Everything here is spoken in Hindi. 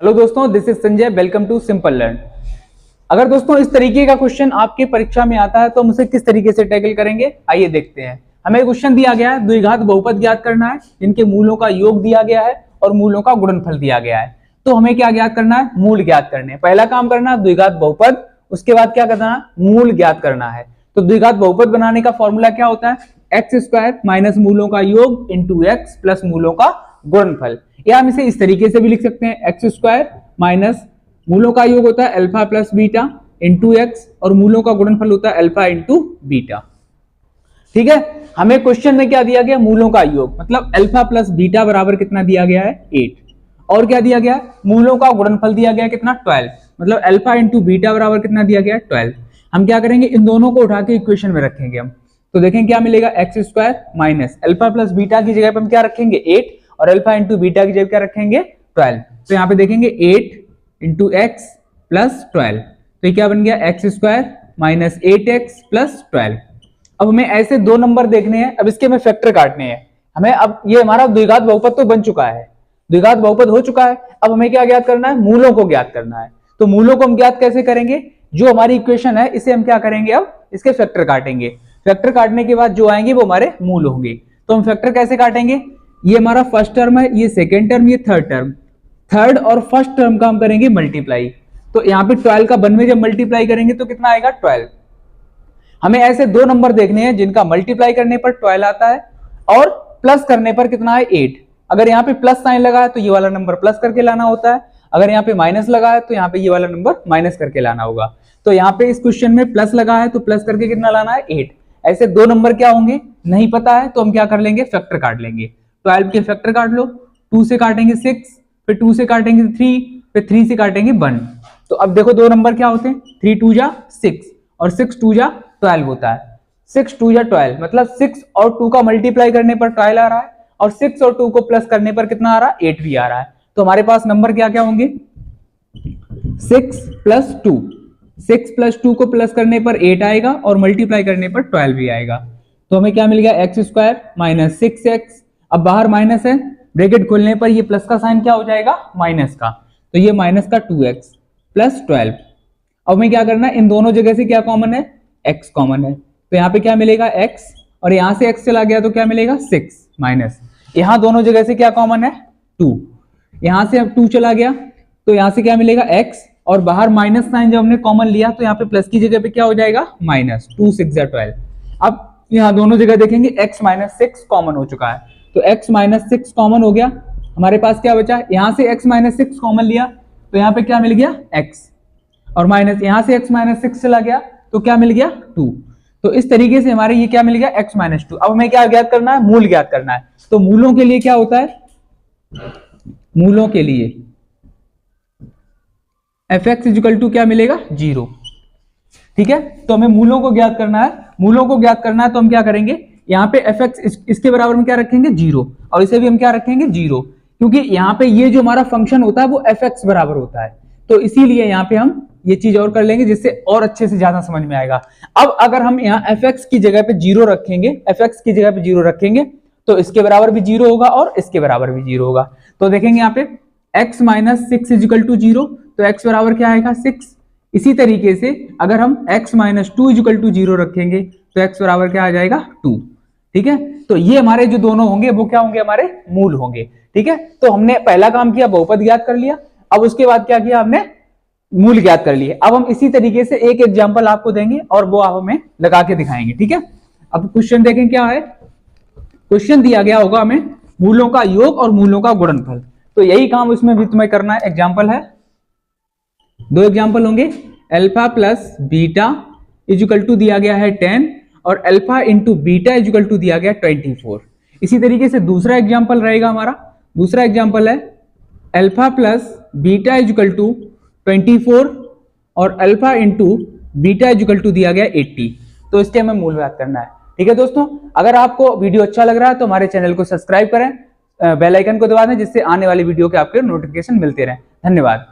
हेलो दोस्तों, this is Sanjay. Welcome to simple learn. अगर दोस्तों इस तरीके का क्वेश्चन आपके परीक्षा में आता है तो हम उसे किस तरीके से टैकल करेंगे, आइए देखते हैं। हमें क्वेश्चन दिया गया है, द्विघात बहुपद ज्ञात करना है जिनके मूलों का योग दिया गया है और मूलों का गुणनफल दिया गया है। तो हमें क्या ज्ञात करना है? मूल ज्ञात करने। पहला काम करना द्विघात बहुपद, उसके बाद क्या करना है? मूल ज्ञात करना है। तो द्विघात बहुपद बनाने का फॉर्मूला क्या होता है? एक्स स्क्वायर माइनस मूलों का योग इंटू एक्स प्लस मूलों का गुणनफल। या हम इसे इस तरीके से भी लिख सकते हैं, एक्स स्क्वायर माइनस मूलों का योग होता है alpha plus beta into x और मूलों का गुणनफल होता है अल्फा इंटू बीटा। ठीक है, हमें क्वेश्चन में क्या दिया गया? मूलों का योग, मतलब अल्फा प्लस बीटा बराबर कितना दिया गया है? 8। और क्या दिया गया? मूलों का गुणनफल दिया गया कितना? 12। मतलब अल्फा इंटू बीटा बराबर कितना दिया गया? 12। हम क्या करेंगे? इन दोनों को उठा के इक्वेशन में रखेंगे हम। तो देखें क्या मिलेगा? X square minus alpha plus beta की जगह पे हम क्या रखेंगे? 8 और अल्फा इंटू बीटा की जगह क्या रखेंगे? 12। तो यहाँ पे देखेंगे 8 इंटू एक्स प्लस 12, तो ये क्या बन गया? X square minus 8x plus 12। अब हमें ऐसे दो नंबर देखने हैं, अब इसके में फैक्टर काटने हैं हमें। अब ये हमारा द्विघात बहुपद तो बन चुका है, द्विघात बहुपद हो चुका है। अब हमें क्या ज्ञात करना है? मूलों को ज्ञात करना है। तो मूलों को हम ज्ञात कैसे करेंगे? जो हमारी इक्वेशन है इसे हम क्या करेंगे? अब इसके फैक्टर काटेंगे। फैक्टर काटने के बाद जो आएंगे वो हमारे मूल होंगे। तो हम फैक्टर कैसे काटेंगे? ये हमारा फर्स्ट टर्म है, ये सेकेंड टर्म, ये थर्ड टर्म। थर्ड और फर्स्ट टर्म का हम करेंगे मल्टीप्लाई। तो यहाँ पे 12 का 1 में जब मल्टीप्लाई करेंगे तो कितना आएगा? 12। हमें ऐसे दो नंबर देखने हैं जिनका मल्टीप्लाई करने पर 12 आता है और प्लस करने पर कितना है? 8। अगर यहाँ पे प्लस साइन लगा है तो ये वाला नंबर प्लस करके लाना होता है, अगर यहाँ पे माइनस लगा है तो यहाँ पे ये वाला नंबर माइनस करके लाना होगा। तो यहाँ पे इस क्वेश्चन में प्लस लगा है तो प्लस करके कितना लाना है? 8। ऐसे दो नंबर क्या होंगे नहीं पता है, तो हम क्या कर लेंगे? फैक्टर काट लेंगे। 12 के फैक्टर काट लो। 2 से काटेंगे 6, फिर 2 से काटेंगे 3, फिर 3 से काटेंगे 1। तो अब देखो दो नंबर क्या होते हैं? 3 2 जा 6 और 6 2 जा 12 होता है। 6 2 जा 12, मतलब 6 और 2 का मल्टीप्लाई करने पर 12 आ रहा है और 6 और 2 को प्लस करने पर कितना आ रहा है? 8 भी आ रहा है। तो हमारे पास नंबर क्या क्या होंगे? 6 प्लस 2, 6 प्लस 2 को प्लस करने पर 8 आएगा और मल्टीप्लाई करने पर 12 भी आएगा। तो हमें क्या मिल गया? X square minus 6x। अब बाहर माइनस है, ब्रैकेट खोलने पर ये प्लस का साइन क्या हो जाएगा? माइनस का। तो ये माइनस का 2x प्लस 12। अब हमें क्या करना है? इन दोनों जगह से क्या कॉमन है? x कॉमन है। तो यहाँ पे क्या मिलेगा? x, और यहाँ से x चला गया तो क्या मिलेगा? 6 माइनस, यहाँ दोनों जगह से क्या कॉमन है? 2। यहाँ से अब 2 चला गया तो यहाँ से क्या मिलेगा? x, और बाहर माइनस साइन जब हमने कॉमन लिया तो यहाँ पे प्लस की जगह पे क्या हो जाएगा? माइनस। 2 6 12। अब यहाँ दोनों जगह देखेंगे x माइनस 6 कॉमन हो चुका है, तो x माइनस 6 कॉमन हो गया। हमारे पास क्या बचा? यहाँ से x माइनस 6 कॉमन लिया तो यहाँ पे क्या मिल गया? x, और माइनस यहाँ से x माइनस 6 चला गया तो क्या मिल गया? 2। तो इस तरीके से हमारे ये क्या मिल गया? x minus 2। अब हमें क्या ज्ञात करना है? मूल ज्ञात करना है। तो मूलों के लिए क्या होता है? मूलों के लिए fx इक्वल टू क्या मिलेगा? 0। ठीक है, तो हमें मूलों को ज्ञात करना है। मूलों को ज्ञात करना है तो हम क्या करेंगे? यहाँ पे fx इसके बराबर में क्या रखेंगे? 0, और इसे भी हम क्या रखेंगे? 0, क्योंकि यहाँ पे ये जो हमारा फंक्शन होता है वो fx बराबर होता है। तो इसीलिए यहाँ पे हम ये चीज और कर लेंगे जिससे और अच्छे से ज्यादा समझ में आएगा। अब अगर हम यहाँ fx की जगह पे 0 रखेंगे, fx की जगह पे 0 रखेंगे तो इसके बराबर भी 0 होगा और इसके बराबर भी 0 होगा। तो देखेंगे यहाँ पे x माइनस 6 इजिकल टू 0, तो x बराबर क्या आएगा? 6। इसी तरीके से अगर हम x माइनस 2 इजिकल टू 0 रखेंगे तो x बराबर क्या आ जाएगा? 2। ठीक है, तो ये हमारे जो दोनों होंगे वो क्या होंगे? हमारे मूल होंगे। ठीक है, तो हमने पहला काम किया, बहुपद ज्ञात कर लिया। अब उसके बाद क्या किया? हमने मूल ज्ञात कर लिए। अब हम इसी तरीके से एक एग्जाम्पल आपको देंगे और वो आप हमें लगा के दिखाएंगे। ठीक है, अब क्वेश्चन देखें क्या है। क्वेश्चन दिया गया होगा हमें मूलों का योग और मूलों का गुणनफल, तो यही काम इसमें भी तुम्हें करना है। एग्जाम्पल है, दो एग्जाम्पल होंगे। Alpha plus beta equal to दिया गया है 10 और alpha into beta equal to दिया गया 24। इसी तरीके से दूसरा एग्जाम्पल रहेगा हमारा। दूसरा एग्जाम्पल है alpha plus beta equal to 24 और alpha into beta equal to दिया गया 80। तो इसके हमें मूल ज्ञात करना है। ठीक है दोस्तों, अगर आपको वीडियो अच्छा लग रहा है तो हमारे चैनल को सब्सक्राइब करें, बेल आइकन को दबा दें जिससे आने वाली वीडियो के आपके नोटिफिकेशन मिलते रहें। धन्यवाद।